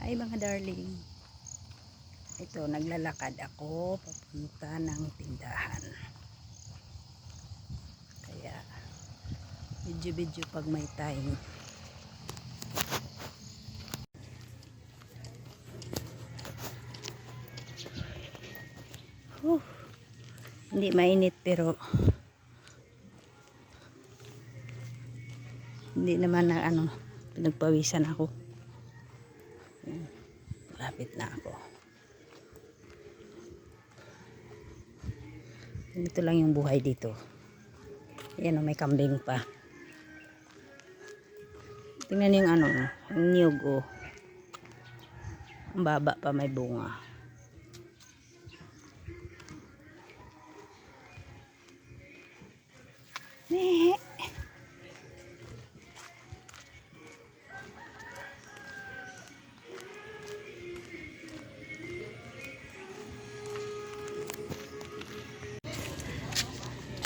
Hi mga darling. Ito, naglalakad ako papunta ng tindahan. Kaya video pag may time. Hindi mainit pero hindi naman na pinagpawisan ako. Malapit na ako. Ito lang yung buhay dito. Ayan o, may kambing pa. Tingnan yung yung niyog o. Ang baba pa, may bunga.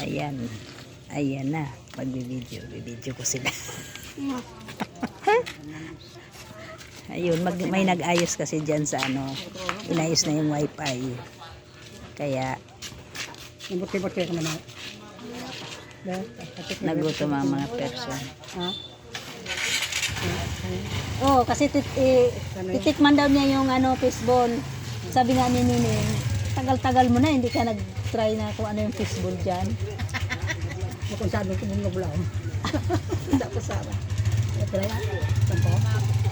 Ayan. Ayan na. Bibidyo ko sila. Ayun, may nag-ayos kasi dyan sa inayos na yung wifi. Kaya nagutom ang mga person. Oh, kasi titikman daw niya yung fishball. Sabi nga ni Nining, tagal-tagal mo na, hindi ka nag-try na kung ano yung fishball dyan. Kung sabi ko mong nabulaw. Tapos sarap.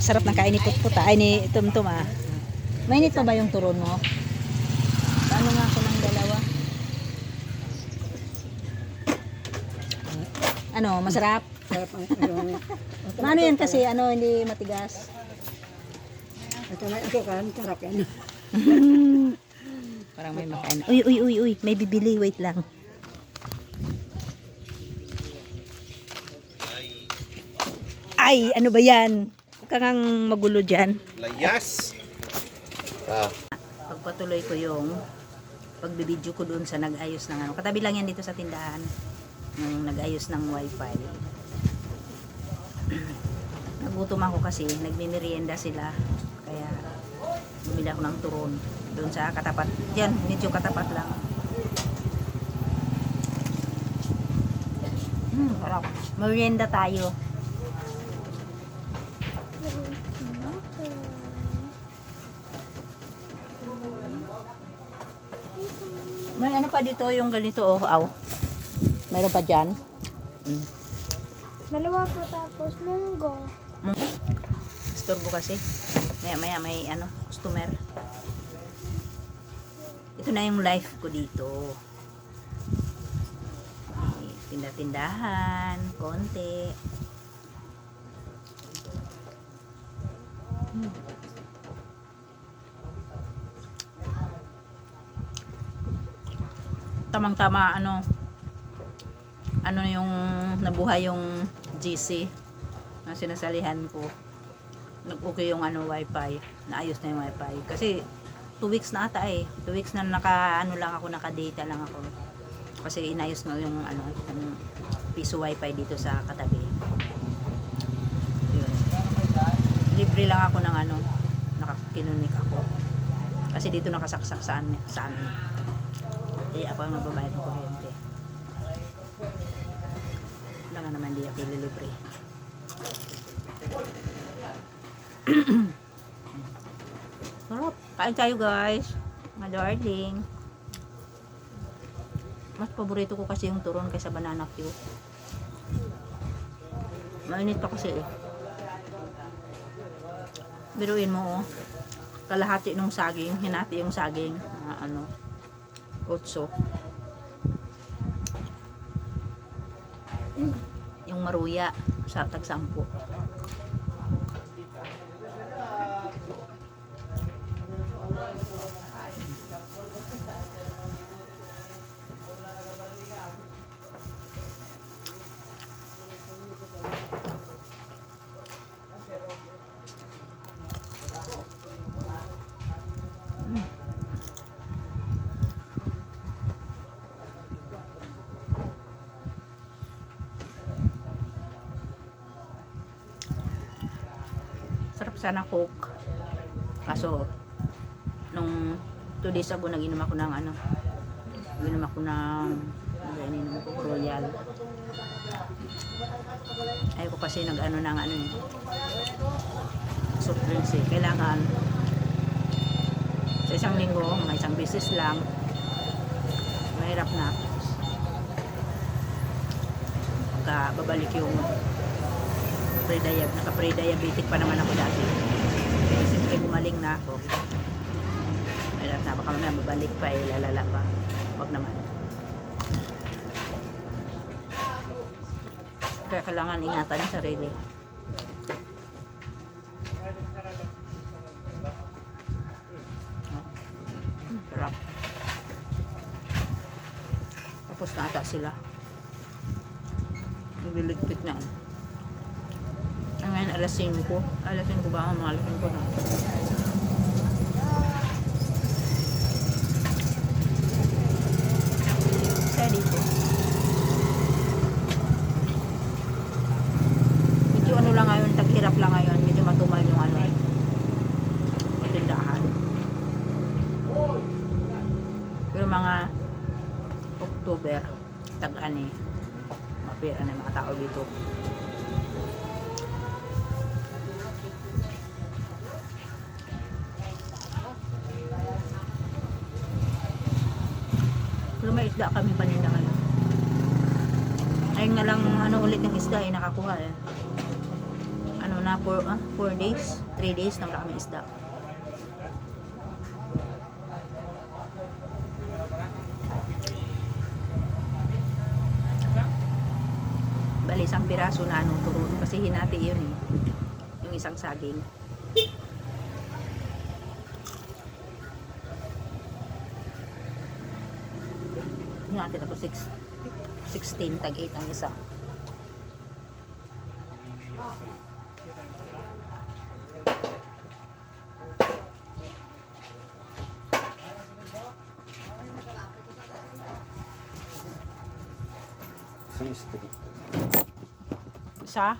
Sarap ng kain ni Putputa. Ay, ni Tumtum ah. Mainit pa ba yung turon mo? Paano nga ako ng dalawa? Masarap? Sarap ang Ano yan kasi, hindi matigas. ito na ito kan, sarap yan. Parang may makain. Uy, may bibili. Wait lang. Ay, ano ba yan? Huwag kang magulo dyan. Layas! Pagpatuloy ko yung pagbibideo ko doon sa nag-ayos ng katabi lang yan dito sa tindahan. Yung nag-ayos ng wifi. Nagutom ako kasi, nagmimerienda sila. Kaya, bumili ako ng turon. Doon sa katapat. Yan, medyo katapat lang. Harap. Merienda tayo. May pa dito yung ganito aw. Mayroon pa dyan. Dalawa po tapos munggo. Istorbo kasi. Maya may customer. Ito na yung life ko dito. May tinda-tindahan, konti. Tamang-tama yung nabuhay yung GC na sinasalihan ko. Nag-okay yung wifi, naayos na yung wifi kasi 2 weeks na ata 2 weeks na naka-data lang ako kasi inayos na yung yung piso wifi dito sa katabi. Yun. Libre lang ako ng nakakinunik ako kasi dito nakasaksak sa amin. Ako ang nagbabayad ng kuryente. Wala nga naman di ako libre. Sarap. Kain tayo guys. Mga darling. Mas paborito ko kasi yung turon kaysa banana Q. Mainit pa kasi Biruin mo kalahati ng saging. Hinati yung saging. Otso. Yung maruya sa tag-10. Sarap sana Coke. Kaso, nung 2 days ago, nag-inom ako ng ano, nag-inom ako ng, ininom ko, Royal. Ayoko kasi nag-ano ng ano eh, soft drinks eh. Kailangan, sa isang linggo, mga isang beses lang, mahirap na. Pagka babalik yung naka-pre-diabetic pa naman ako dati. Kaya siyempre gumaling na ako. Mahirap na, baka mamaya babalik pa eh, lalala pa. Wag naman. Kaya kailangan ingatan yung sarili. Sarap. Tapos na ata sila. Nagliligpit na. Ngayon alas 5. Alas 5 ba? Mga alas 5 na. Kaya dito. Medyo ano lang ngayon, taghirap lang ngayon. Medyo matumal yung ano eh. Tindahan. Pero mga October, tag-an eh. Mapira na yung mga tao dito. Pero may isda kami paninda ngayon. Ayun nga lang ano ulit yung isda eh, nakakuha eh. Ano na, 4 days, 3 days na wala kami isda. Bali, isang piraso na ano, turon. Kasi hinati yun eh. Yung isang saging. Hinati na po 16, tag 8 ang isa. Isa?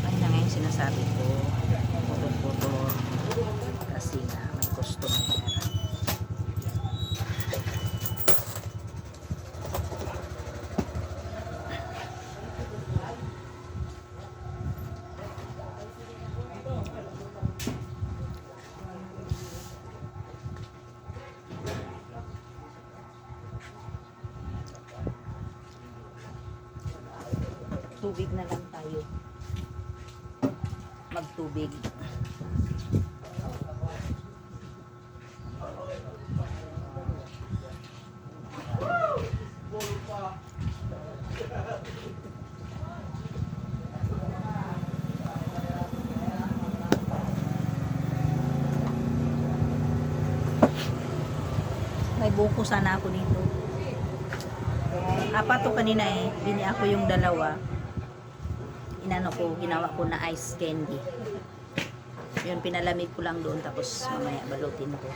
Ano na ngayon sinasabi ko? Putol-putol. Kasi nga may customer. Tubig na lang tayo. Magtubig. May buko sana ako dito. Apat to kanina eh. Bini ako yung dalawa. Inano ko, ginawa ko na ice candy. Yun, pinalamig ko lang doon tapos mamaya balutin ko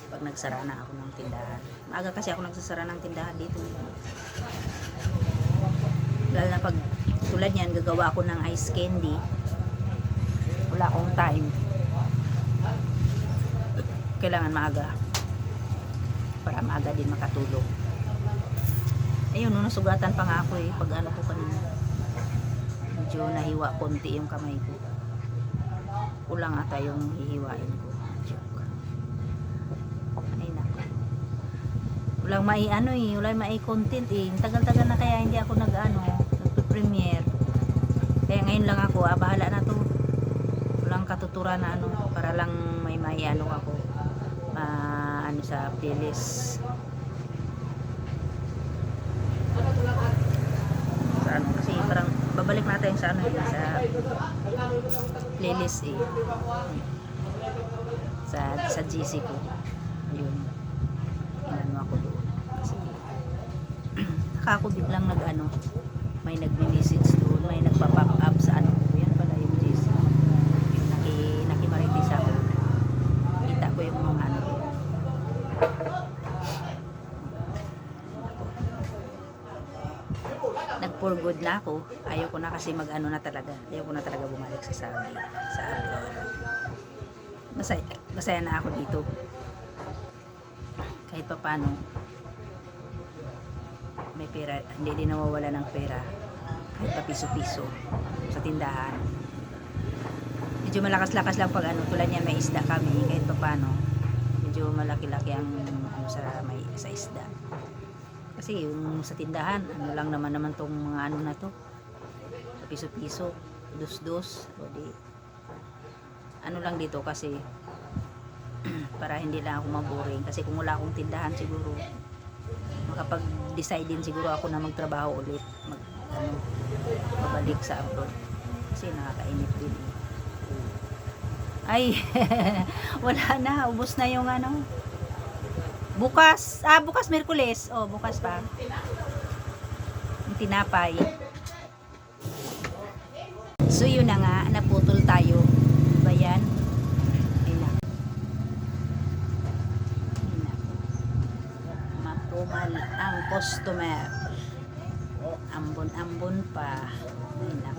pag nagsara na ako ng tindahan. Maaga kasi ako nagsasara ng tindahan dito. Lalo na pag tulad yan, gagawa ako ng ice candy. Wala akong time. Kailangan maaga para maaga din makatulog. Ayun, nasugatan pa nga ako eh pag ano ko kanina. Medyo nahiwa konti yung kamay ko. Kulang ata yung hihiwain ko. Joke. Ay nako. Walang mai ano eh, walang mai content eh. Tagal-tagal na kaya hindi ako nagpe-premiere. Kaya ngayon lang ako, bahala na to. Walang katuturan na ano, para lang may ano ako. Ano sa playlist. Sa ano kasi parang babalik natin sa ano sa playlist eh. Sa GC ko. Ayun. Inano ako doon. Kasi ako biglang may nagme-message doon, may nagpa-pop up pagod na ako. Ayaw ko na kasi mag-ano na talaga. Ayaw ko na talaga bumalik sa Saudi. Sa abroad. Masaya na ako dito. Kahit pa paano, may pera, hindi din nawawala ng pera. Kahit pa piso-piso sa tindahan. Medyo malakas-lakas lang pag ano, tulad niya may isda kami, kahit pa paano. Medyo malaki-laki ang ano, sa isda. Kasi yung sa tindahan, ano lang naman tong mga ano na to. Sa piso-piso, dus-dus, o di. Ano lang dito kasi para hindi lang ako maboring. Kasi kung wala akong tindahan siguro, makapag-decide din siguro ako na magtrabaho ulit. Mabalik sa abroad. Kasi nakakainip din eh. Ay, wala na. Ubos na yung ano. Bukas Miyerkules. Oh, bukas pa. Yung tinapay. So yun na nga, naputol tayo. Diba yan? Ayun na. Ayun na. Mapumal ang customer. Ambon-ambon pa. Ayun na.